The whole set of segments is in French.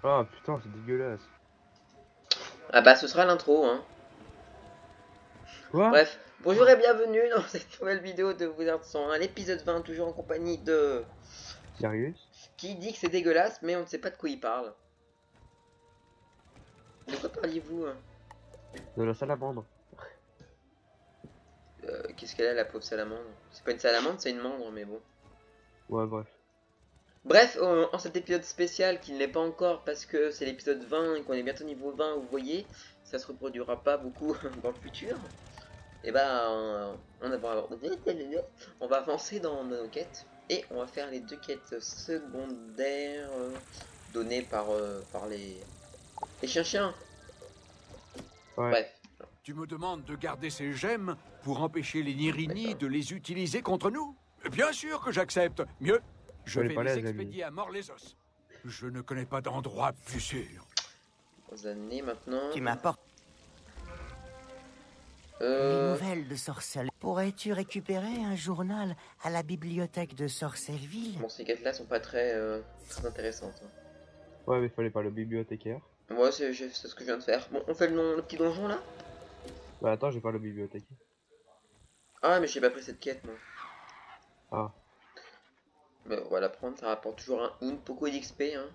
Ah putain, c'est dégueulasse. Ah bah ce sera l'intro, hein. Quoi? Bref, bonjour et bienvenue dans cette nouvelle vidéo de Wizard 101, l'épisode 20, toujours en compagnie de... Sérieux? Qui dit que c'est dégueulasse, mais on ne sait pas de quoi il parle. De quoi parliez-vous hein De la salamandre. Qu'est-ce qu'elle a la pauvre salamandre? C'est pas une salamandre, c'est une mandre, mais bon. Ouais, bref. Bref, en cet épisode spécial, qui ne l'est pas encore parce que c'est l'épisode 20 et qu'on est bientôt niveau 20, vous voyez, ça se reproduira pas beaucoup dans le futur. Et bah, on va avancer dans nos quêtes et on va faire les deux quêtes secondaires données par les chiens-chiens. Ouais. Bref, Tu me demandes de garder ces gemmes pour empêcher les Nirini de les utiliser contre nous? Bien sûr que j'accepte. Mieux, je Fallait vais pas les les expédier à Mort-les-Os. Je ne connais pas d'endroit plus sûr. aux années maintenant. Tu m'apportes les nouvelles de Sorcel. Pourrais-tu récupérer un journal à la bibliothèque de Sorcelville? Bon, ces quêtes-là sont pas très intéressantes. Hein. Ouais, mais fallait pas le bibliothécaire. Moi, c'est ce que je viens de faire. Bon, on fait le petit donjon là. Bah attends, j'ai pas le bibliothécaire. Ah, mais j'ai pas pris cette quête moi. Ah. Mais on va la prendre, ça rapporte toujours un beaucoup d'XP. Hein.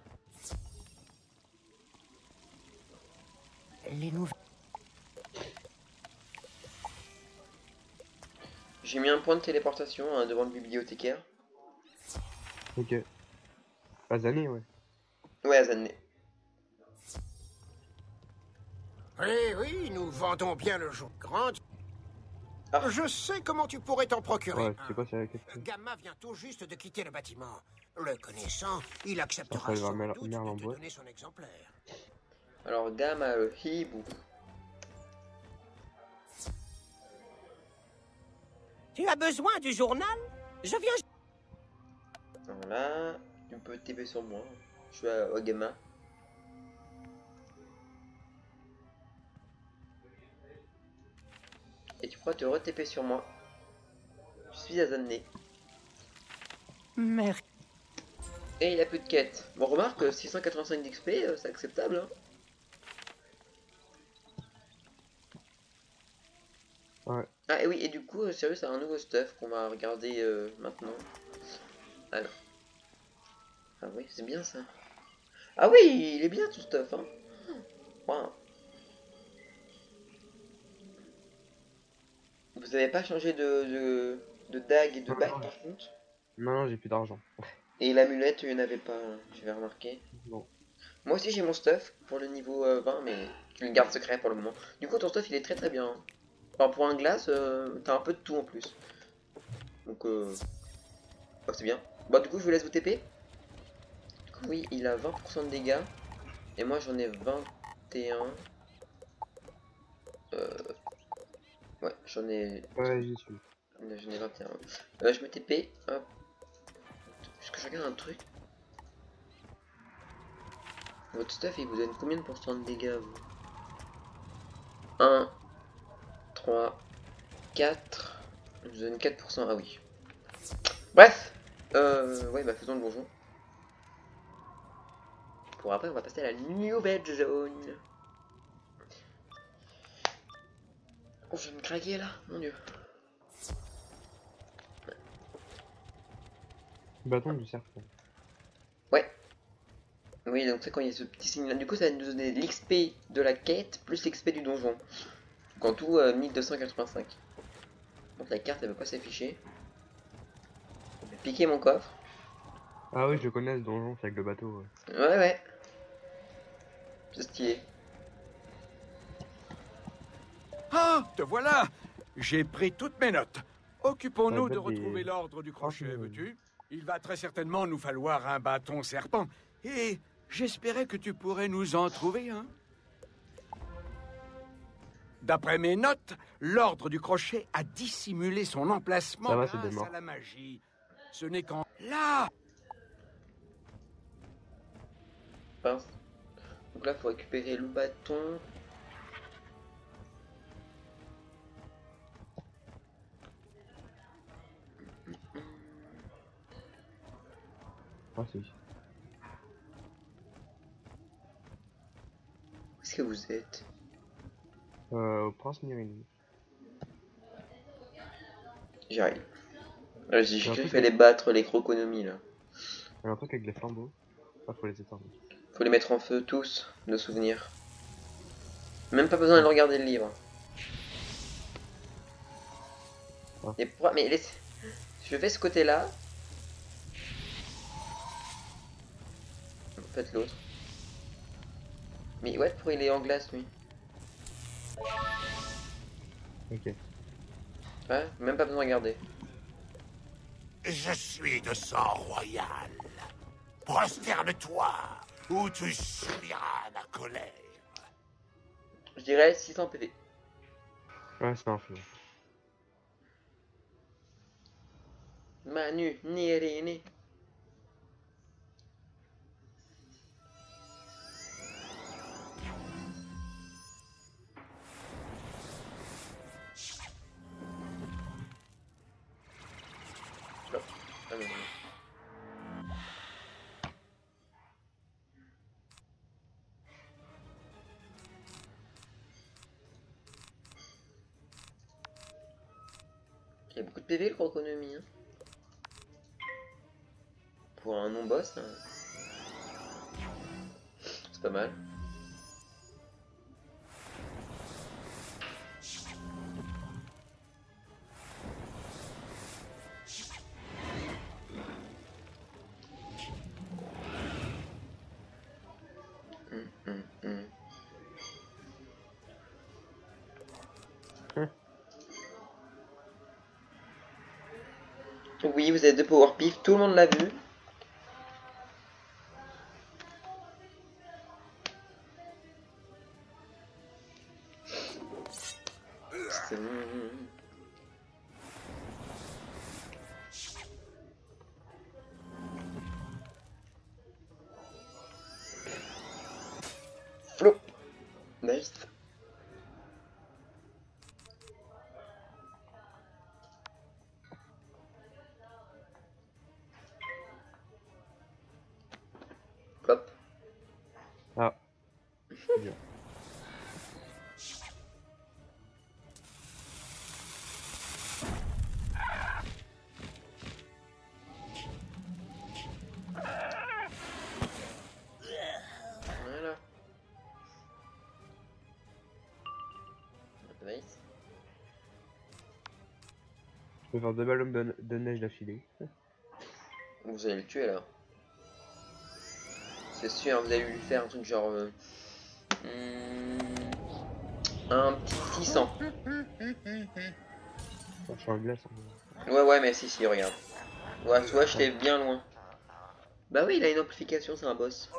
Les nouvelles. J'ai mis un point de téléportation hein, devant le bibliothécaire. Ok. Azané, ouais. Ouais, Azanné. Oui, nous vendons bien le jour. Grand. Ah. Je sais comment tu pourrais t'en procurer. Ouais, je sais pas si c'est la question. Gamma vient tout juste de quitter le bâtiment. Le connaissant, il acceptera Après, il va sans mettre doute merde en de te boîte. donner son exemplaire. Alors, Dame a le hibou. Tu as besoin du journal? Je viens. Alors là, tu peux TP sur moi. Je suis à Ogama. Et tu pourras te re-TP sur moi. Je suis Azanné. Merde. Et il a plus de quête. Bon, remarque, 685 d'XP, c'est acceptable. Hein. Ouais. Ah, et oui, et du coup, sérieux, c'est un nouveau stuff qu'on va regarder maintenant. Alors. Ah oui, c'est bien ça. Ah oui, il est bien tout stuff. Hein. Wow. Vous avez pas changé de dague et de bague par contre? Non, j'ai plus d'argent. Et l'amulette, il n'y en avait pas, hein, j'avais remarqué. Non. Moi aussi j'ai mon stuff pour le niveau 20, mais je le garde secret pour le moment. Du coup ton stuff il est très bien. Hein. Enfin, pour un glace, t'as un peu de tout en plus. Donc oh, c'est bien. Bon du coup je vous laisse vous TP. Du coup oui, il a 20% de dégâts. Et moi j'en ai 21. Ouais, j'en ai... Ouais, j'y suis. J'en ai 21. Je me TP. Hop. Est-ce que je regarde un truc? Votre stuff il vous donne combien de pourcents de dégâts vous? 1, 3, 4. Je vous donne 4%. Ah oui. Bref. Ouais, bah faisons le bonjour. Pour après, on va passer à la nouvelle zone. Oh, je vais me craquer là, mon dieu. Bâton du serpent. Ouais. Oui, donc c'est quand il y a ce petit signe là. Du coup, ça va nous donner l'XP de la quête plus l'XP du donjon. Donc en tout, 1285. Donc la carte, elle veut pas s'afficher. Je vais piquer mon coffre. Ah oui, je connais ce donjon, c'est avec le bateau. Ouais. Ouais, ouais. C'est stylé. Ah, te voilà! J'ai pris toutes mes notes. Occupons-nous Ouais, de bah, des- retrouver l'ordre du crochet, Franchement. veux-tu? Il va très certainement nous falloir un bâton serpent. Et j'espérais que tu pourrais nous en trouver un. D'après mes notes, l'ordre du crochet a dissimulé son emplacement Ça va, c'est grâce des morts. à la magie. Ce n'est qu'en... Là! Pince. Donc là, faut récupérer le bâton. Ah si. est-ce que vous êtes? Au Prince Nirini. J'arrive. Vas-y, Un j'ai truc fait les battre, les croconomies là. Un truc avec les flambeaux. Ah, faut les éteindre. Faut les mettre en feu tous, de souvenirs. Même pas besoin de regarder le livre. Ah. Et pourquoi... Mais laisse... Je fais ce côté-là. Faites l'autre. Mais ouais, pourquoi il est en glace lui? Ok. Ouais, même pas besoin de regarder. Je suis de sang royal. Prosterne-toi, ou tu subiras ma colère. Je dirais 600 PV. Ouais, c'est un feu. Manu, Nirini. Hop. Ah non, non. Il y a beaucoup de PV le croconomie. Hein. Pour un non-boss, hein. C'est pas mal. Hum. Oui, vous êtes deux Power Pif, tout le monde l'a vu. Flop. Nice. Hop. Ah. Bien. Voilà. Nice. Je peux faire deux ballons de neige d'affilée. Vous allez le tuer là. C'est sûr, vous allez lui faire un truc genre... un petit 600. Ça change en glace. Ouais, mais si, regarde. Ouais, tu vois, j'étais bien loin. Bah oui, il a une amplification, c'est un boss.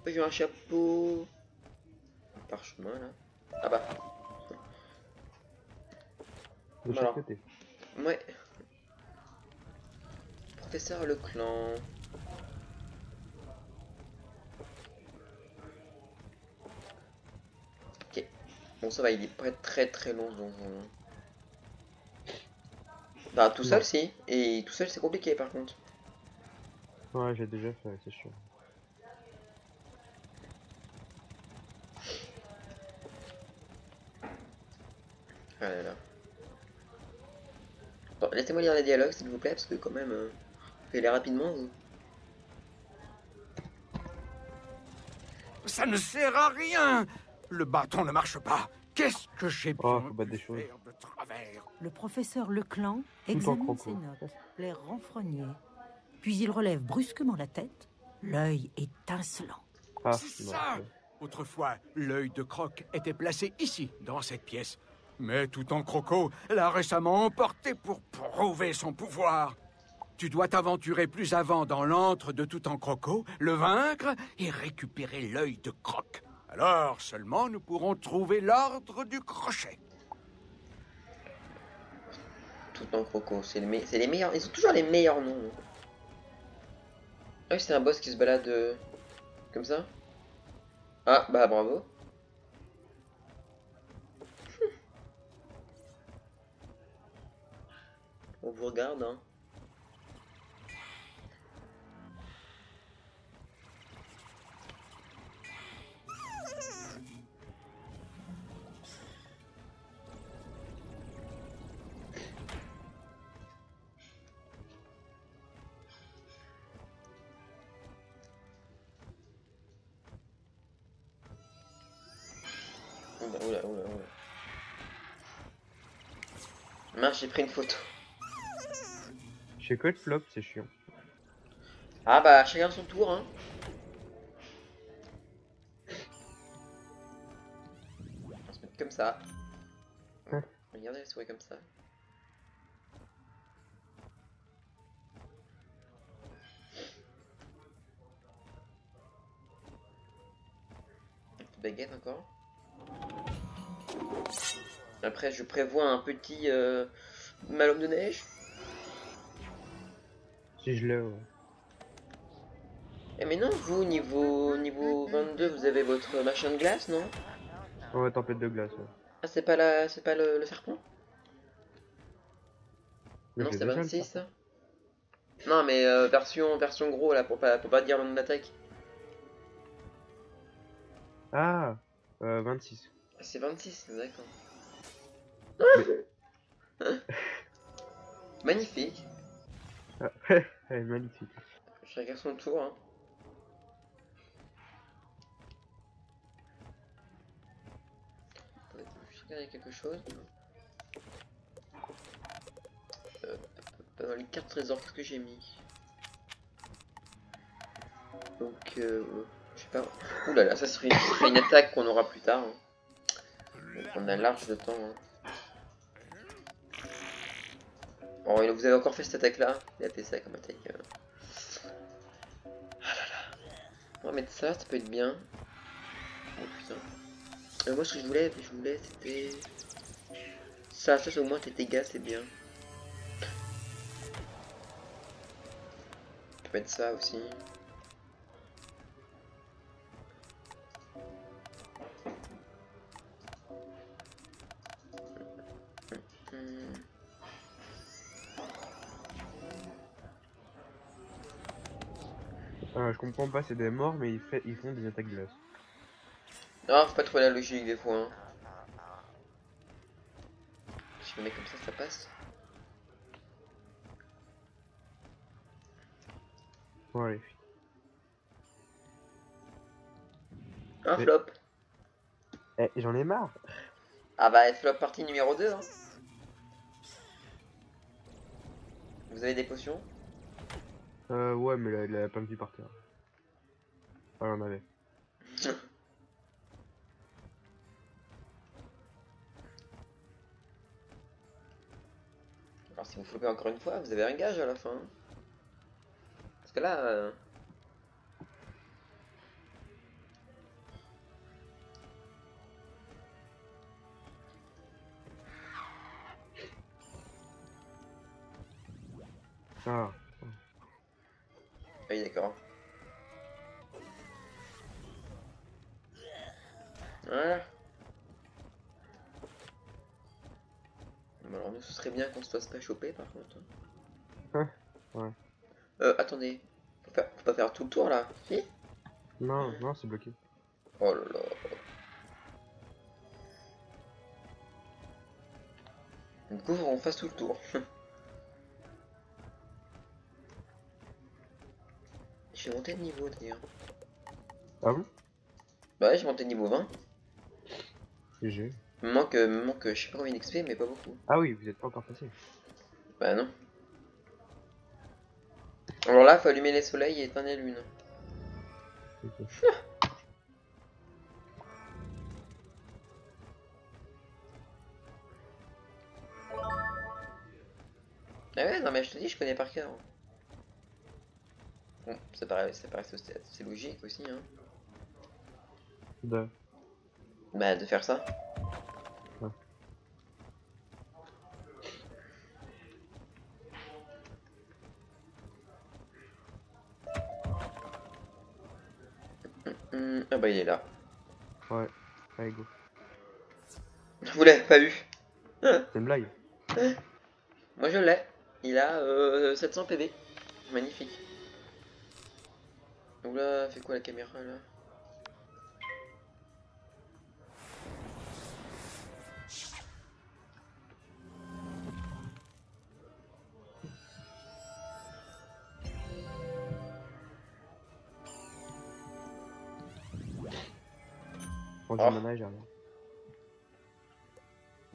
J'ai un chapeau. Un parchemin là. Ah bah. De Voilà. chaque côté. Ouais. Professeur le clan. Ok. Bon, ça va, il est pas très long ce donjon. Bah, tout seul, Non. si. Et tout seul, c'est compliqué par contre. Ouais, j'ai déjà fait, c'est sûr. Ah là là. Bon, laissez-moi lire les dialogues s'il vous plaît, parce que quand même, faites-les rapidement vous. Ça ne sert à rien. Le bâton ne marche pas. Qu'est-ce que j'ai Oh, bien faut battre pu des choses. faire de travers? Le professeur Leclan en examine croco. ses notes, l'air renfrogné. Puis il relève brusquement la tête, l'œil étincelant. Ah, C'est non. ça. Autrefois, l'œil de Croc était placé ici, dans cette pièce. Mais tout en Croco l'a récemment emporté pour prouver son pouvoir. Tu dois t'aventurer plus avant dans l'antre de tout en Croco, le vaincre et récupérer l'œil de Croc. Alors seulement nous pourrons trouver l'ordre du crochet. Tout en croco, c'est les meilleurs. Ils ont toujours les meilleurs noms. Ah oui, c'est un boss qui se balade comme ça. Ah, bah bravo. On vous regarde, hein. Mince, j'ai pris une photo. Je sais que le flop, c'est chiant. Ah bah, chacun son tour, hein. On va se mettre comme ça. Hein. Regardez la souris comme ça. Une petite baguette encore. Après, je prévois un petit malhomme de neige. Si je l'ai, ouais. Eh mais non, vous, niveau 22, vous avez votre machin de glace, non? Ouais, tempête de glace, ouais. Ah, c'est pas le serpent? Mais Non, j'ai c'est déjà le 26 serpent. ça? Non, mais version gros là, pour pas dire le nom d'attaque. Ah 26. C'est 26, d'accord. Mais... Magnifique. Ah, elle est magnifique. Chacun son tour, hein. Attendez, je vais regarder quelque chose. Dans les cartes trésors, qu'est-ce que j'ai mis? Donc, je sais pas. Ouh là là, ça serait une attaque qu'on aura plus tard, hein. Donc, on a large de temps, hein. Bon, vous avez encore fait cette attaque-là? Il a fait ça comme attaque. Ah là là. On va mettre ça, ça peut être bien. Oh putain. Moi, ce que je voulais, c'était... Ça au moins tes dégâts, c'est bien. Je peux mettre ça aussi. Je comprends pas, c'est des morts, mais ils font des attaques glace. Non, faut pas trouver la logique des fois, hein. Si je le mets comme ça passe. Bon, allez. Un Mais- flop. Eh, j'en ai marre. Ah bah, flop partie numéro 2, hein. Vous avez des potions? Ouais, mais elle a plein de vie par terre. Ah, elle en avait. Alors si vous flopez encore une fois, vous avez un gage à la fin. Parce que là... Ah. Oui, d'accord. Voilà. Bon, alors nous, ce serait bien qu'on se fasse pas choper par contre. Ouais. Attendez. Faut pas faire tout le tour là, si? Non, non, c'est bloqué. Oh là là. Du coup, faut qu'on fasse tout le tour. J'ai monté de niveau d'ailleurs. Ah bon? Bah ouais, j'ai monté de niveau 20. GG. Me manque je sais pas combien d'XP, mais pas beaucoup. Ah oui, vous êtes pas encore passé. Bah non. Alors là, faut allumer les soleils et éteindre les lunes. Ok. Ah ouais, non mais je te dis, je connais par cœur. Bon, ça paraît c'est logique aussi, hein. De... Bah de faire ça. Ouais. Ah bah il est là. Ouais. Allez, go. Vous l'avez pas vu? C'est une blague. Moi je l'ai. Il a 700 PV. Magnifique. Donc là, fait quoi la caméra là? Prends Oh. du mana, j'ai rien.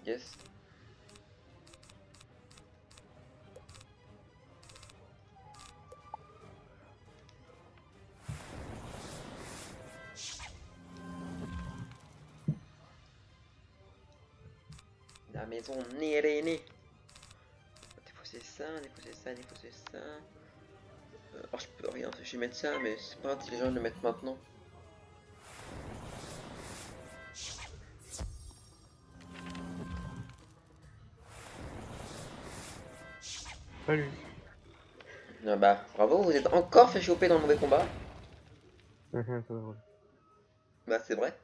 Yes. maison Nirene. Déposer ça, déposer ça, déposer ça. Alors je peux rien empêcher de mettre ça, mais c'est pas intelligent de le mettre maintenant. Salut. Ah bah bravo, vous êtes encore fait choper dans le mauvais combat. Ça va, ouais. Bah c'est vrai.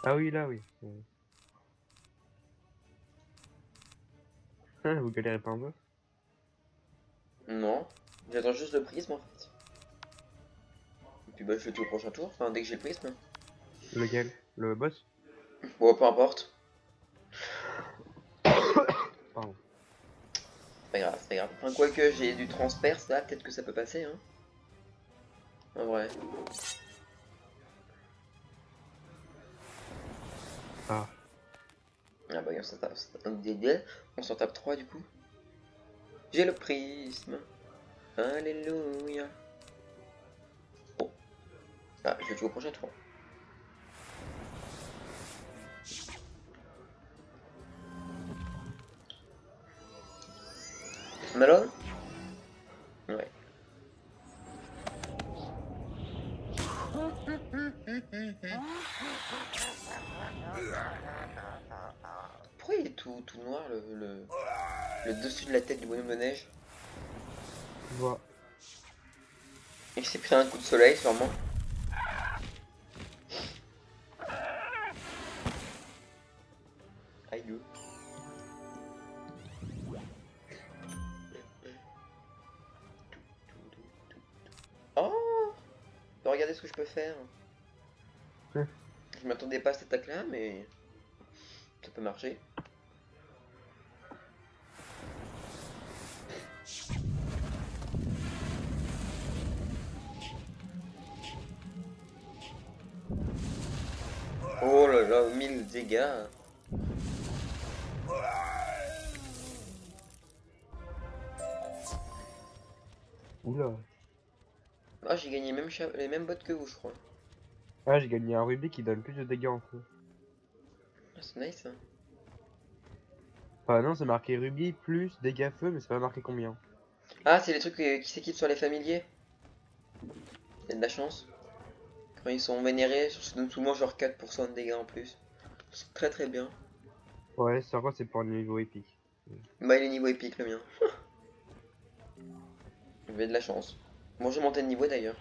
Ah oui, là, oui. Vous galérez pas en boss? Non, j'attends juste le prisme en fait. Et puis bah je le tue au prochain tour, enfin dès que j'ai le prisme. Lequel? Le boss? Bon peu importe. Pardon. C'est pas grave, c'est pas grave. Enfin quoique j'ai du transperce là, peut-être que ça peut passer hein. En vrai. Ah. Ah bah on s'en tape 3 du coup. J'ai le prisme. Alléluia. Oh. Ah, je vais jouer au prochain tour. Malone? Ouais. Pourquoi il est tout noir le dessus de la tête du bonhomme de neige? Je vois. Il s'est pris un coup de soleil sûrement. Aïe. Oh! Regardez ce que je peux faire. Je m'attendais pas à cette attaque là mais ça peut marcher. Oh là là, 1000 dégâts. Oula. Ah, j'ai gagné les mêmes bottes que vous, je crois. Ah, j'ai gagné un rubis qui donne plus de dégâts en feu. Ah, c'est nice. Hein. Enfin, non, c'est marqué rubis plus dégâts feu, mais c'est pas marqué combien. Ah, c'est les trucs qui s'équipent sur les familiers. Il y a de la chance. Quand ils sont vénérés, ça donne souvent genre 4% de dégâts en plus. C'est très très bien. Ouais, c'est quoi, c'est pour le niveau épique. Bah, il est niveau épique le mien. J'avais de la chance. Bon, je montais de niveau d'ailleurs.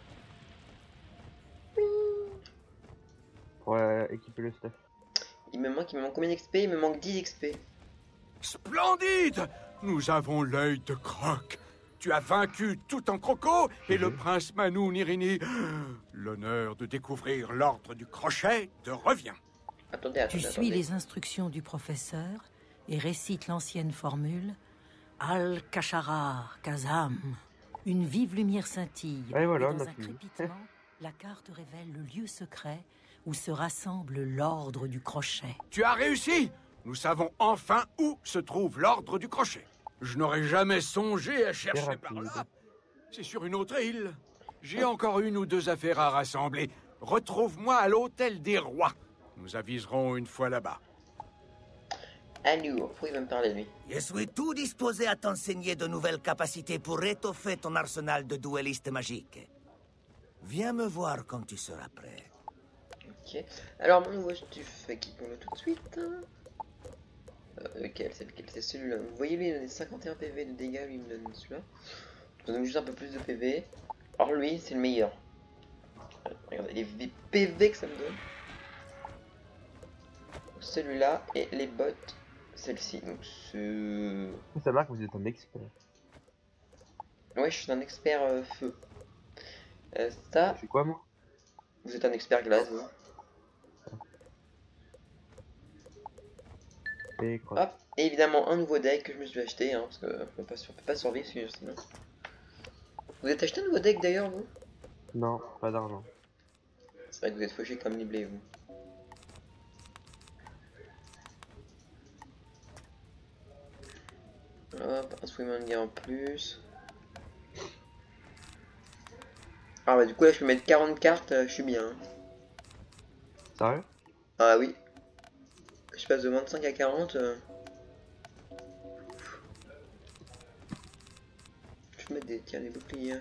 Pour équiper le stuff. Il me manque combien d'XP? Il me manque 10 XP. Splendide! Nous avons l'œil de Croc. Tu as vaincu tout en croco et le prince Manou Nirini. L'honneur de découvrir l'ordre du crochet te revient. Attendez. Tu suis les instructions du professeur et récites l'ancienne formule Al-Kasharar Kazam. Une vive lumière scintille. Et voilà, et on dans a un fini. crépitement, la carte révèle le lieu secret où se rassemble l'ordre du crochet. Tu as réussi! Nous savons enfin où se trouve l'ordre du crochet. Je n'aurais jamais songé à chercher par là. C'est sur une autre île. J'ai encore une ou deux affaires à rassembler. Retrouve-moi à l'hôtel des rois. Nous aviserons une fois là-bas. Allô, pourquoi il va me parler lui? Je suis tout disposé à t'enseigner de nouvelles capacités pour étoffer ton arsenal de duellistes magiques. Viens me voir quand tu seras prêt. Ok. Alors mon nouveau stuff, équipons-le tout de suite. Lequel? C'est lequel? C'est celui-là. Vous voyez lui il donne 51 PV de dégâts, lui il me donne celui-là. Je donne juste un peu plus de PV. Alors lui c'est le meilleur. Regardez les PV que ça me donne. Celui-là et les bottes, celle-ci. Donc ce... Ça marque que vous êtes un expert. Ouais, je suis un expert feu. Ça, Je suis quoi, moi? vous êtes un expert glace. Vous. Et quoi? Hop, et évidemment un nouveau deck que je me suis acheté, hein, parce que on peut pas survivre sinon. Vous êtes acheté un nouveau deck d'ailleurs, vous? Non, pas d'argent. C'est vrai que vous êtes fauché comme les blés, vous. Hop, un swimmer en plus. Ah bah du coup là je peux mettre 40 cartes, je suis bien. Hein. Sérieux? Ah oui. Que je passe de 25 à 40. Je vais mettre des boucliers.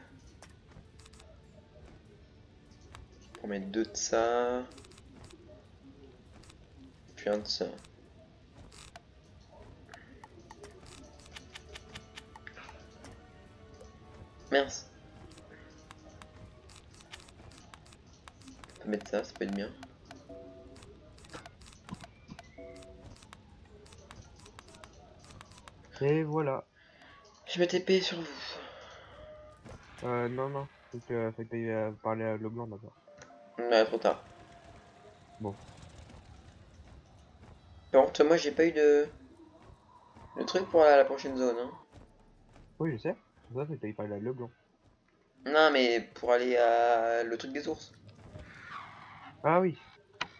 Pour mettre 2 de ça. Puis un de ça. Mince. On peut mettre ça peut être bien. Et voilà. Je me TP sur vous. Non. Faut que tu ailles parler à Leblanc d'abord. Trop tard. Bon. Par contre, moi j'ai pas eu de... Le truc pour la prochaine zone. Hein. Oui, je sais. C'est pour ça, faut que tu ailles parler à Leblanc. Non, mais pour aller à le truc des ours. Ah oui.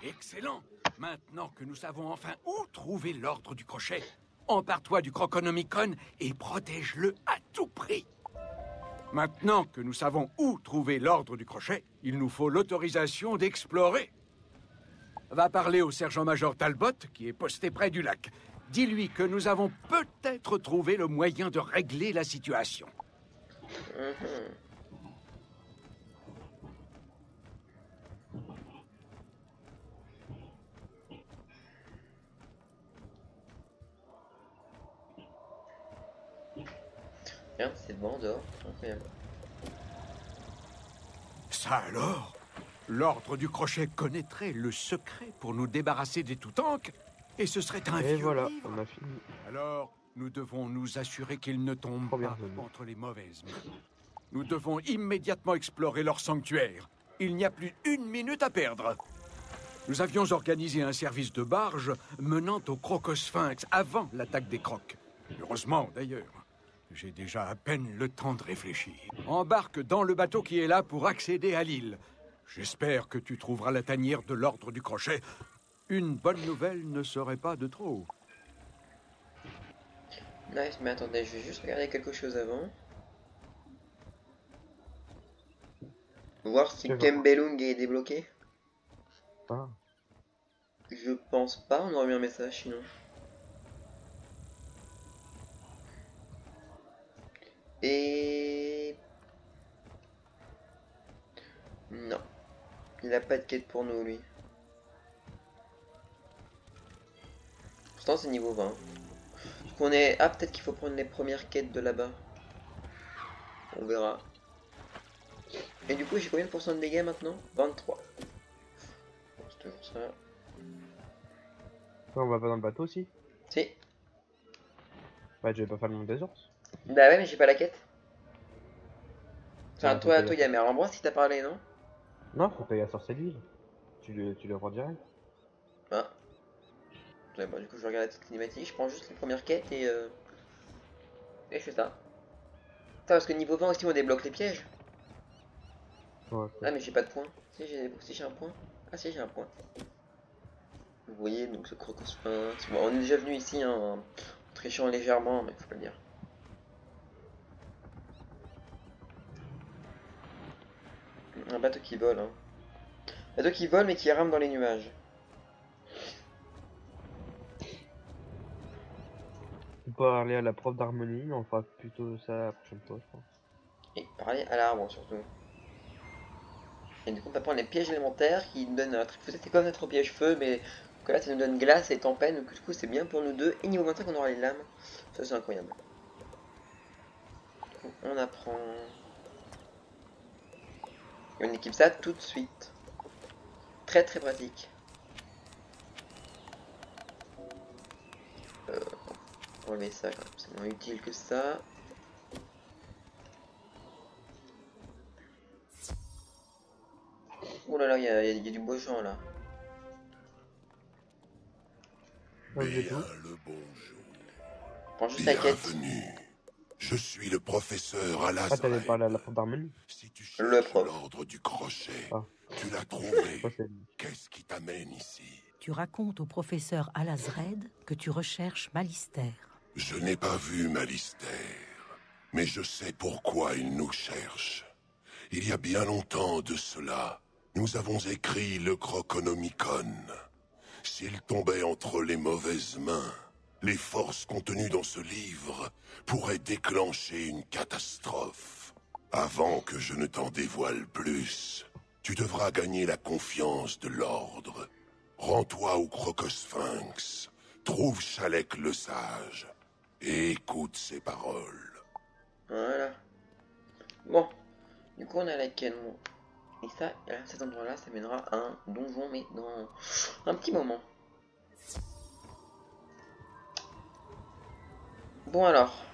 Excellent. Maintenant que nous savons enfin où trouver l'ordre du crochet, empare-toi du Croconomicon et protège-le à tout prix. Maintenant que nous savons où trouver l'ordre du crochet, il nous faut l'autorisation d'explorer. Va parler au sergent-major Talbot, qui est posté près du lac. Dis-lui que nous avons peut-être trouvé le moyen de régler la situation. Bien, c'est bon dehors. Incroyable. Ça alors? L'ordre du crochet connaîtrait le secret pour nous débarrasser des Toutanks, et ce serait un Et vieux voilà, livre. on a fini. Alors, nous devons nous assurer qu'ils ne tombent Première pas zone. entre les mauvaises mains. Nous devons immédiatement explorer leur sanctuaire. Il n'y a plus une minute à perdre. Nous avions organisé un service de barge menant au Crocosphinx avant l'attaque des crocs. Heureusement, d'ailleurs. J'ai déjà à peine le temps de réfléchir. Embarque dans le bateau qui est là pour accéder à l'île. J'espère que tu trouveras la tanière de l'ordre du crochet. Une bonne nouvelle ne serait pas de trop. Nice, mais attendez, je vais juste regarder quelque chose avant. Voir si C'est bon. Kembelung est débloqué. Ah. Je pense pas, on aurait eu un message sinon. Et... Non. Il a pas de quête pour nous, lui. Pourtant, c'est niveau 20. Donc on est... Ah, peut-être qu'il faut prendre les premières quêtes de là-bas. On verra. Et du coup, j'ai combien de pourcents de dégâts maintenant? 23. Bon, c'est toujours ça. On va pas dans le bateau aussi? Si. Bah, je vais pas faire le monde des ours. Bah ouais, mais j'ai pas la quête. Enfin, Ah, toi, ok, il y a Merlambroise qui t'a parlé, non? Non, faut payer à Sorcellerie. Tu le rends direct. Ah. Ouais, bon, du coup, je regarde la petite cinématique, je prends juste les premières quêtes et je fais ça. Ça, parce que niveau 20 aussi, on débloque les pièges. Ouais, Ah, mais j'ai pas de points. Si j'ai un point. Ah, si, j'ai un point. Vous voyez, donc ce Crocosphinx. Bon, on est déjà venu ici, hein, en trichant légèrement, mais faut pas le dire. Un bateau qui vole, hein. Un bateau qui vole, mais qui rame dans les nuages. On peut aller à la prof d'harmonie, mais on fera plutôt ça la prochaine fois, je pense. Et parler à l'arbre, surtout. Et du coup, on peut prendre les pièges élémentaires qui nous donnent un truc. C'était comme notre piège feu, mais que là, ça nous donne glace et tempête. Donc, du coup, c'est bien pour nous deux. Et niveau 25, on aura les lames. Ça, c'est incroyable. Du coup, on apprend. Et on équipe ça tout de suite. Très très pratique. On va enlever ça quand même. C'est moins utile que ça. Oh là là, il y a du beau champ là. Ouais, j'ai Bien tout. le bonjour. Prends juste la quête. Bienvenue. Je suis le professeur Ah, t'allais Alazred. parler à la prof d'harmonie? Si tu Le cherches prof. l'ordre du crochet, Ah. tu l'as trouvé. Ça, c'est lui. Qu'est-ce qui t'amène ici? Tu racontes au professeur Alazred que tu recherches Malister. Je n'ai pas vu Malister, mais je sais pourquoi il nous cherche. Il y a bien longtemps de cela, nous avons écrit le Croconomicon. S'il tombait entre les mauvaises mains, les forces contenues dans ce livre pourraient déclencher une catastrophe. Avant que je ne t'en dévoile plus, tu devras gagner la confiance de l'Ordre. Rends-toi au Crocosphinx, trouve Shalek le Sage, et écoute ses paroles. Voilà. Bon, du coup on a la canon. Et ça, à cet endroit-là, ça mènera à un donjon, mais dans un petit moment. Bon alors,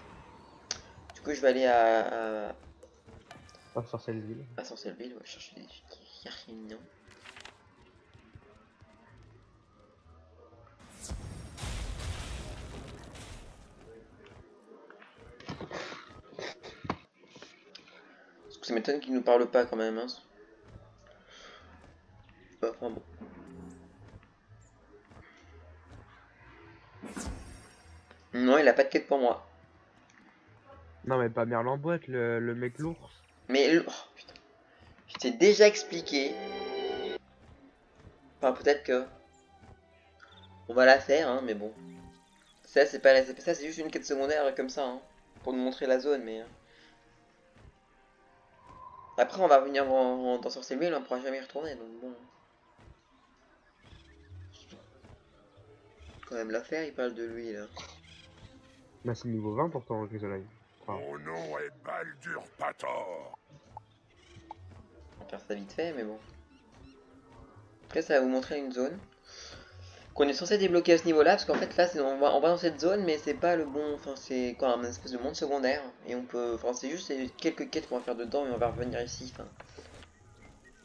du coup je vais aller Pas Sorcelleville. à Sorcelleville, ouais, chercher des chercher mignons. Parce que ça m'étonne qu'il nous parle pas quand même, hein. Enfin bon. Non, il a pas de quête pour moi. Non, mais pas Merle-en-Boîte, le mec l'ours. Mais oh, putain. Je t'ai déjà expliqué. Enfin, peut-être que on va la faire, hein, mais bon. Ça, c'est pas ça, c'est juste une quête secondaire comme ça, hein, pour nous montrer la zone, mais. Après, on va revenir dans Sorcelleville, on pourra jamais y retourner, donc bon. Quand même la faire, il parle de lui là. Bah, c'est niveau 20 pourtant, Grisolai. Enfin, Mon nom est Baldur Pator. On va faire ça vite fait, mais bon. Après, ça va vous montrer une zone qu'on est censé débloquer à ce niveau-là, parce qu'en fait, là, on va dans cette zone, mais c'est pas le bon. Enfin, c'est quoi, un espèce de monde secondaire. Et on peut. Enfin, c'est juste quelques quêtes qu'on va faire dedans, mais on va revenir ici. Enfin.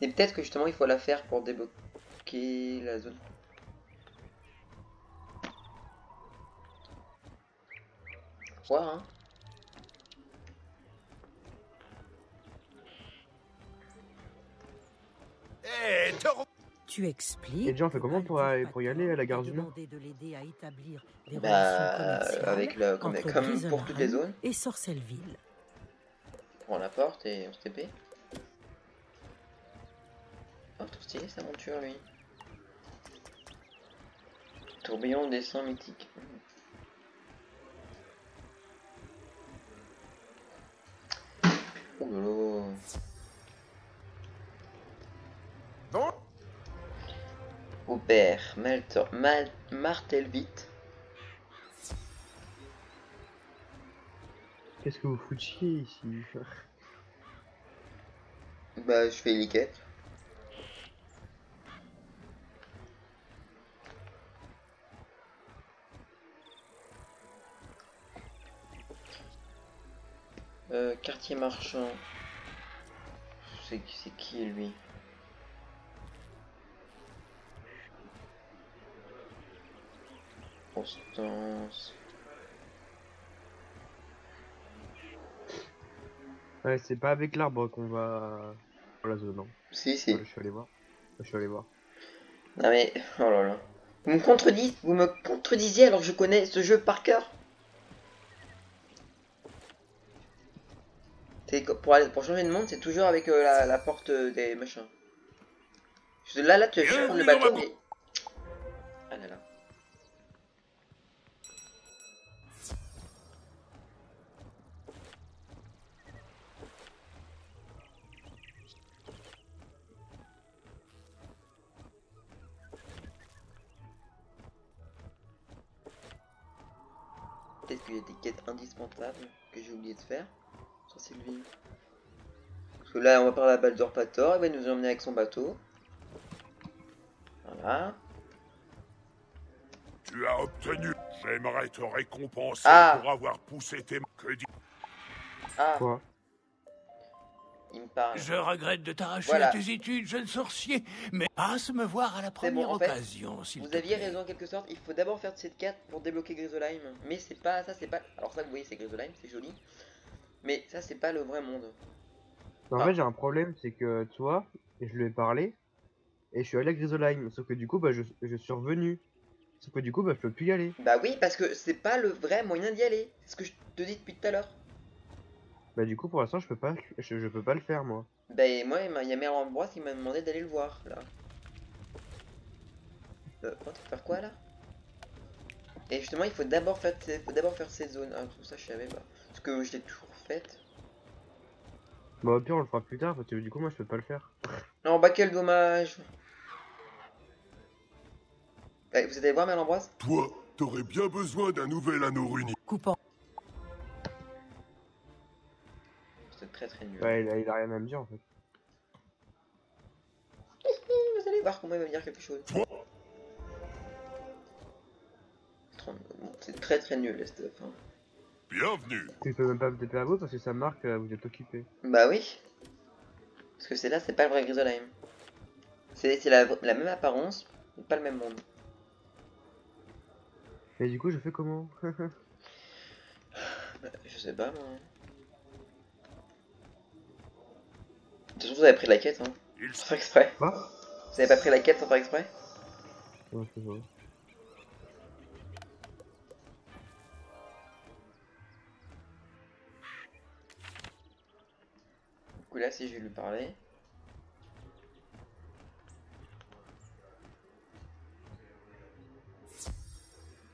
Et peut-être que justement, il faut la faire pour débloquer la zone. Voir, hein. Tu expliques. Et déjà, on fait comment pour y aller à la gare du Nord? Demander de l'aider à établir des Bah, relations commerciales avec le, comme entre pour toutes les zones. et Sorcelleville. On prend la porte et on se TP. Oh, tout stylé sa monture, lui. Tourbillon descend mythique. Oh lolo. Bon. Aubert, Martelvit. Qu'est-ce que vous foutiez ici? Bah, je fais les quêtes. Quartier marchand. C'est qui lui? Constance. Ouais, c'est pas avec l'arbre qu'on va pour la zone, non. Si, si. Ouais, je suis allé voir. Je suis allé voir. Non mais, oh là là. Vous me contredisiez alors que je connais ce jeu par cœur. Pour changer de monde, c'est toujours avec la porte des machins. Là, tu vas prendre le bateau, mais... Ah là là. Peut-être qu'il y a des quêtes indispensables que j'ai oublié de faire sur Sylvie. Parce que là, on va parler à Baldur Pator, il va nous emmener avec son bateau. Voilà. Tu as obtenu. J'aimerais te récompenser pour avoir poussé tes... Que dis... Ah, Quoi? il me parle. Je regrette de t'arracher Voilà. à tes études, jeune sorcier, mais passe me voir à la C'est bon, première en fait, occasion, s'il Vous te aviez plaît. raison en quelque sorte, il faut d'abord faire cette quête pour débloquer Grisolheim. Mais c'est pas, ça c'est pas... Alors ça vous voyez c'est Grisolheim, c'est joli. Mais ça c'est pas le vrai monde. En Ah. fait, j'ai un problème, c'est que, tu vois, je lui ai parlé, et je suis allé à Grisolheim, sauf que du coup, bah, je suis revenu. Sauf que du coup, bah, je peux plus y aller. Bah oui, parce que c'est pas le vrai moyen d'y aller. C'est ce que je te dis depuis tout à l'heure. Bah, du coup, pour l'instant, je peux pas le faire, moi. Bah moi, il y a Merle Ambroise qui m'a demandé d'aller le voir, là. Attends, faire quoi là? Et justement, il faut d'abord faire, cette zone. Ah, tout ça, je savais pas. Parce que je l'ai toujours faite. Bah au pire on le fera plus tard parce que du coup moi je peux pas le faire. Non, bah quel dommage. Vous allez voir, Malambroise? Toi, t'aurais bien besoin d'un nouvel anneau runique. Coupant. C'est très très nul. Ouais il a rien à me dire en fait. Vous allez voir comment il va me dire quelque chose. C'est très très nul, cette fin. Bienvenue. Tu peux même pas me TP à vous parce que ça marque vous êtes occupé. Bah oui. Parce que c'est là, c'est pas le vrai Grisolheim. C'est la même apparence, mais pas le même monde. Et du coup je fais comment? Bah, je sais pas moi. De toute façon, vous avez pris la quête, hein. Sans faire exprès. Quoi? Vous avez pas pris la quête sans faire exprès? Ouais, c'est vrai. Du coup là, si je vais lui parler.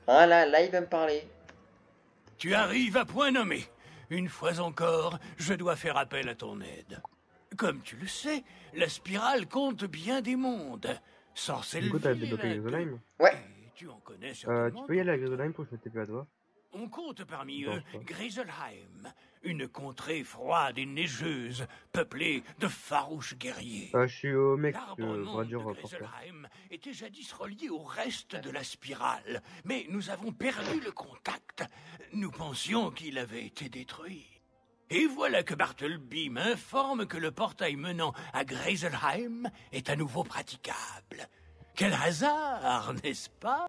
Ah là, il va me parler. Tu arrives à point nommé. Une fois encore, je dois faire appel à ton aide. Comme tu le sais, la spirale compte bien des mondes. Du coup t'as débloqué Grisolheim? Ouais. Tu en connais Tu certainement. peux y aller à Grisolheim pour que je me TP à toi? On compte parmi Non, eux je crois. Griselheim, une contrée froide et neigeuse, peuplée de farouches guerriers. Je suis au mec L'arbre monde Bradure de porteur. Griselheim était jadis relié au reste de la spirale, mais nous avons perdu le contact. Nous pensions qu'il avait été détruit. Et voilà que Bartleby m'informe que le portail menant à Griselheim est à nouveau praticable. Quel hasard, n'est-ce pas?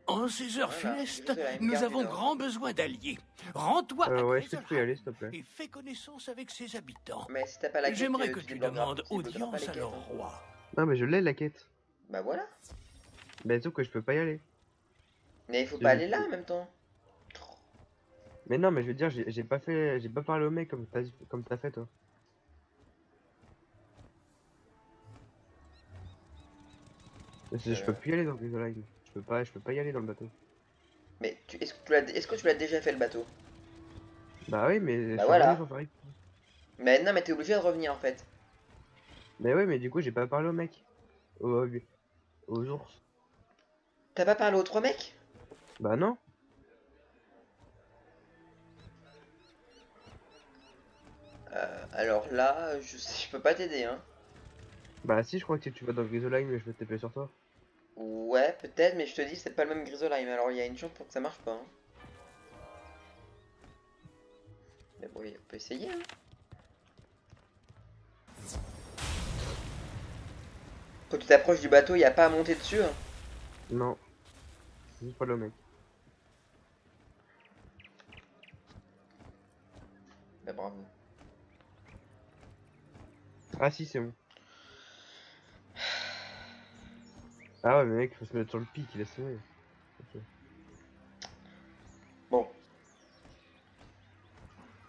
En ces heures Voilà, funestes, Griselheim, nous gardez avons l'or. grand besoin d'alliés. Rends-toi à Ouais, est-ce que tu peux y aller Griselheim s'il te plaît? et fais connaissance avec ses habitants. Mais si t'as pas la quête, J'aimerais que tu débloqueras- demandes tu débloqueras pas audience les à quêtes, leur hein. roi. Non mais je l'ai la quête. Bah voilà. Mais sauf que je peux pas y aller. Mais il faut J'ai pas vu aller là que- en même temps. Mais non mais je veux dire j'ai pas fait. J'ai pas parlé au mec comme t'as fait toi. Je peux plus y aller dans Grisolheim. Je peux pas y aller dans le bateau. Mais est-ce que tu l'as déjà fait le bateau? Bah oui mais je Bah suis voilà. revenu sans faire exprès. Mais non, mais t'es obligé de revenir en fait. Mais ouais mais du coup j'ai pas parlé au mec. Aux ours. T'as pas parlé aux trois mecs? Bah non. Alors là, je peux pas t'aider, hein. Bah si je crois que tu vas dans Grisolheim mais je vais te TP sur toi. Ouais, peut-être, mais je te dis, c'est pas le même Grisolheim. Alors il y a une chance pour que ça marche pas, hein. Mais bon, on peut essayer, hein. Quand tu t'approches du bateau, il y a pas à monter dessus, hein. Non. Juste pas le mec. Bah bravo. Ah si c'est bon. Ah ouais mais mec faut se mettre sur le pic il a semé. Ok. Bon,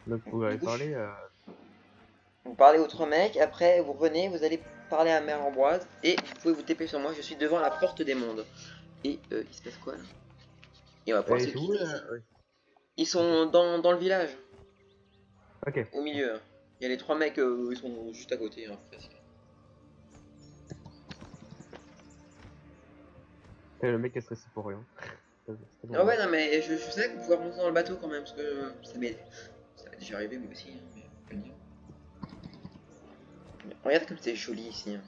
Donc vous allez Du coup, parler vous parlez aux trois mecs, après vous revenez, vous allez parler à Mère Ambroise, et vous pouvez vous TP sur moi, je suis devant la porte des mondes. Et il se passe quoi là? Et on va pouvoir se c'est où quitter là ici. Ouais. Ils sont dans le village, Ok. au milieu. Il y a les trois mecs, ils sont juste à côté, hein, presque. Et le mec est stressé pour rien. C'était Ah ouais, normal. non mais je sais que vous pouvez remonter dans le bateau quand même, parce que ça m'est déjà arrivé moi aussi, hein, mais on peut le dire. Mais regarde comme c'est joli ici, hein.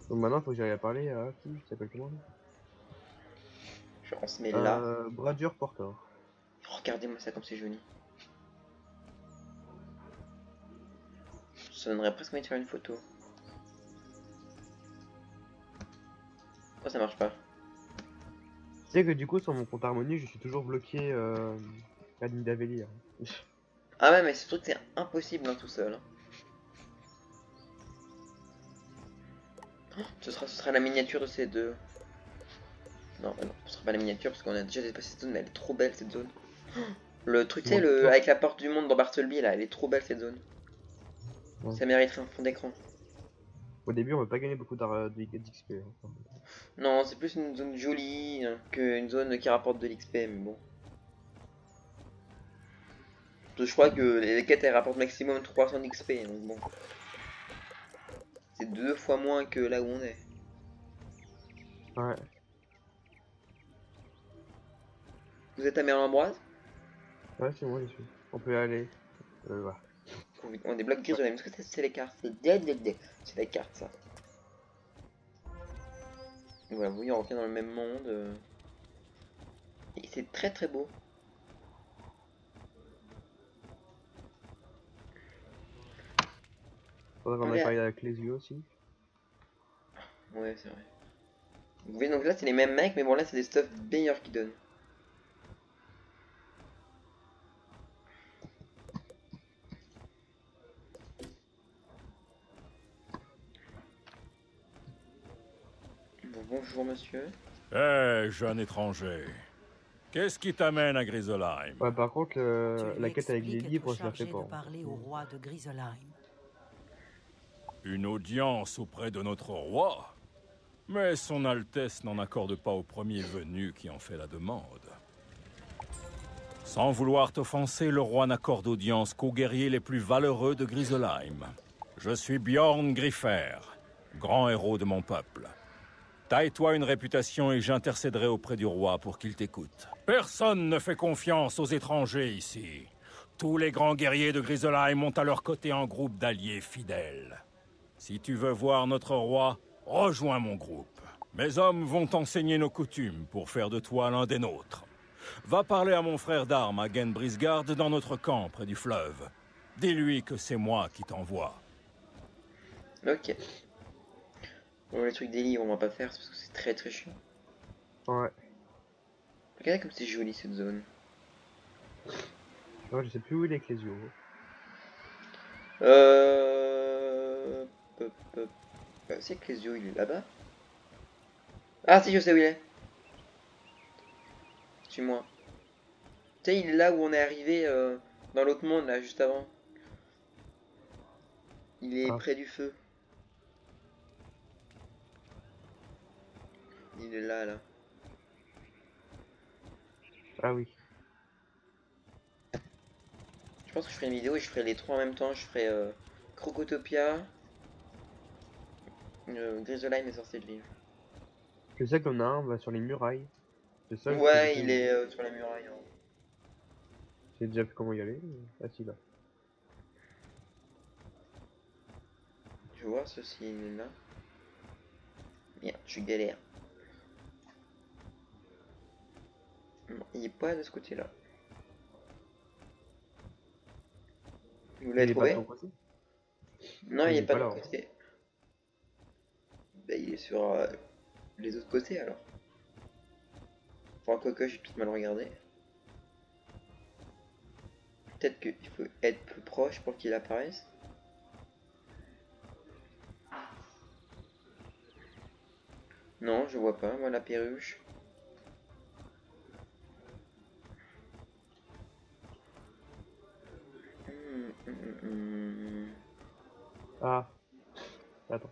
Donc maintenant faut que j'aille à parler à qui? Il s'appelle comment lui? Genre on se met là. Bradure porteur. Regardez-moi ça comme c'est joli. Ça donnerait presque envie de faire une photo. Oh, ça marche pas. Tu sais que du coup sur mon compte harmonie je suis toujours bloqué à Nidavellir. Ah ouais, mais ce truc c'est impossible hein, tout seul, hein. Oh, ce sera la miniature de ces deux. Non, bah non, ce sera pas la miniature parce qu'on a déjà dépassé cette zone, mais elle est trop belle cette zone. Oh, le truc, tu sais, avec la porte du monde dans Bartleby là, elle est trop belle cette zone. Ouais. Ça mériterait un fond d'écran. Au début, on va pas gagner beaucoup d'XP. Hein. Non, c'est plus une zone jolie hein, qu'une zone qui rapporte de l'XP, mais bon. Je crois que les quêtes elles rapportent maximum 300 d'XP, donc bon. C'est 2 fois moins que là où on est. Ouais. Vous êtes à Merlin-Ambroise? Ouais, c'est moi, j'y suis. On peut y aller. Voilà. On débloque Grisolheim. Est-ce que c'est les cartes? C'est les cartes, ça. Voilà, vous voyez, on revient dans le même monde. Et c'est très très beau. Faudrait qu'on aille parler avec les yeux aussi. Ouais, c'est vrai. Vous voyez, donc là, c'est les mêmes mecs, mais bon, là, c'est des stuffs meilleurs qui donnent. Bon, bonjour, monsieur. Hé, jeune étranger. Qu'est-ce qui t'amène à Grisolheim? Ouais, par contre, Tu lui la quête avec les expliques livres, être je la fais chargé pas. de parler au roi de Grisolheim. Une audience auprès de notre roi? Mais son Altesse n'en accorde pas au premier venu qui en fait la demande. Sans vouloir t'offenser, le roi n'accorde audience qu'aux guerriers les plus valeureux de Grisolheim. Je suis Bjorn Griffer, grand héros de mon peuple. Taille-toi une réputation et j'intercéderai auprès du roi pour qu'il t'écoute. Personne ne fait confiance aux étrangers ici. Tous les grands guerriers de Grisolheim ont à leur côté un groupe d'alliés fidèles. Si tu veux voir notre roi, rejoins mon groupe. Mes hommes vont t'enseigner nos coutumes pour faire de toi l'un des nôtres. Va parler à mon frère d'armes à Genbrisgard dans notre camp près du fleuve. Dis-lui que c'est moi qui t'envoie. Ok. Bon, les trucs des livres, on va pas faire parce que c'est très très chiant. Ouais. Regardez comme c'est joli cette zone. Ouais, je sais plus où il est, Clésio. C'est que les yeux, il est là-bas. Ah si, je sais où il est. Suis-moi. Tu sais, il est là où on est arrivé dans l'autre monde, là, juste avant. Il est près du feu. Il est là, là. Ah oui. Je pense que je ferai une vidéo et je ferai les trois en même temps. Je ferai Crocotopia, Grisolheim et Sorcier de Livre. Je sais qu'on a un, on va sur les murailles. C'est ça. Ouais, il est sur la muraille. Hein. J'ai déjà vu comment y aller. Ah si, là. Je vais voir ceci, il est là. Merde, je galère. Non, il est pas de ce côté-là. Vous l'avez trouvé? Non, il est pas de l'autre côté. Bah, il est sur les autres côtés alors. Enfin, quoique j'ai peut-être mal regardé. Peut-être qu'il faut être plus proche pour qu'il apparaisse. Non, je vois pas, moi la perruche. Ah. Attends.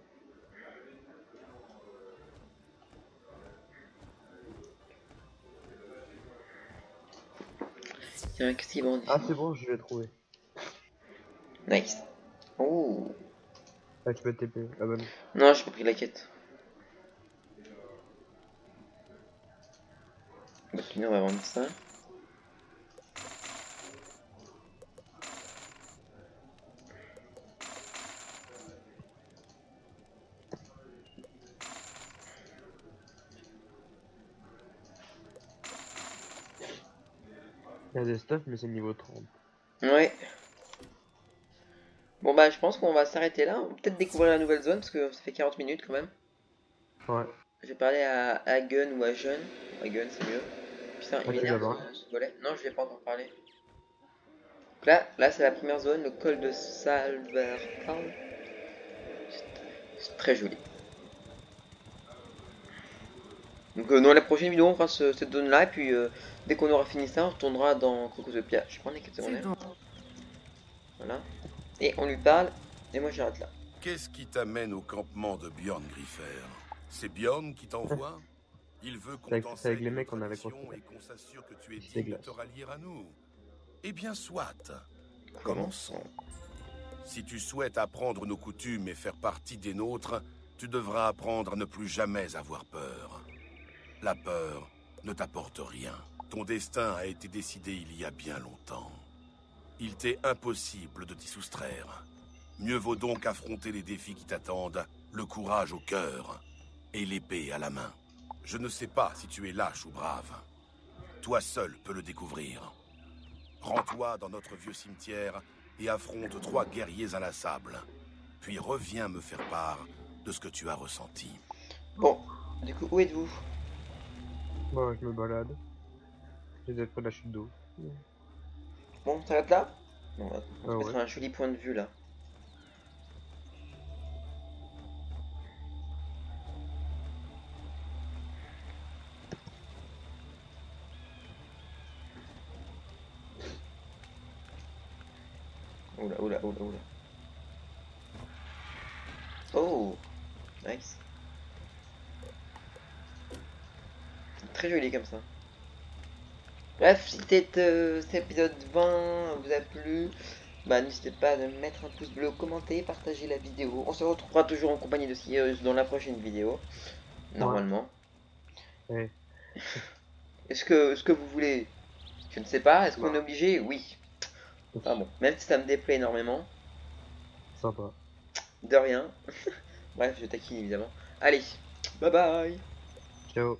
Tiens, qu'est-ce qu'il vend? Ah, c'est bon, je l'ai trouvé. Nice. Oh. Ah, tu peux TP. Ah bah non. Non, j'ai pas pris la quête. Bah, on va vendre ça. Il y a des stuff, mais c'est niveau 30. Ouais. Bon bah je pense qu'on va s'arrêter là. On va peut-être découvrir la nouvelle zone parce que ça fait 40 minutes quand même. Ouais. Je vais parler à Hagen ou à Jeune. Hagen c'est mieux. Putain, il m'énerve ce volet. Non, je vais pas encore parler. Donc là c'est la première zone, le col de Salvertal. C'est très joli. Donc dans la prochaine vidéo on fera cette zone là et puis dès qu'on aura fini ça on retournera dans Crocotopia. Je prends les 4 secondaires. Voilà. Et on lui parle et moi j'arrête là. Qu'est-ce qui t'amène au campement de Bjorn Griffer? C'est Bjorn qui t'envoie? Il veut qu'on C'est avec t'enseigne les mecs nos qu'on avait traditions construit. et qu'on s'assure que tu es C'est digne de glace. te rallier à nous. Eh bien, soit. Commençons. Si tu souhaites apprendre nos coutumes et faire partie des nôtres, tu devras apprendre à ne plus jamais avoir peur. La peur ne t'apporte rien. Ton destin a été décidé il y a bien longtemps. Il t'est impossible de t'y soustraire. Mieux vaut donc affronter les défis qui t'attendent, le courage au cœur et l'épée à la main. Je ne sais pas si tu es lâche ou brave. Toi seul peux le découvrir. Rends-toi dans notre vieux cimetière et affronte 3 guerriers inlassables. Puis reviens me faire part de ce que tu as ressenti. Bon, du coup, où êtes-vous? Moi, je me balade. J'étais près de la chute d'eau. Bon, ça va être là? Bon, on va Ah mettre ouais. un joli point de vue là. Oula, oula, oula, oula. Oh, nice. Très joli comme ça. Bref, si cet épisode 20 vous a plu, bah n'hésitez pas à mettre un pouce bleu, commenter, partager la vidéo. On se retrouvera toujours en compagnie de Sieuse dans la prochaine vidéo, normalement. Ouais. Est-ce que vous voulez? Je ne sais pas. Est-ce qu'on est Bah. obligé? Oui. Enfin bon, même si ça me déplaît énormément. Sympa. De rien. Bref, je taquine évidemment. Allez, bye bye. Ciao.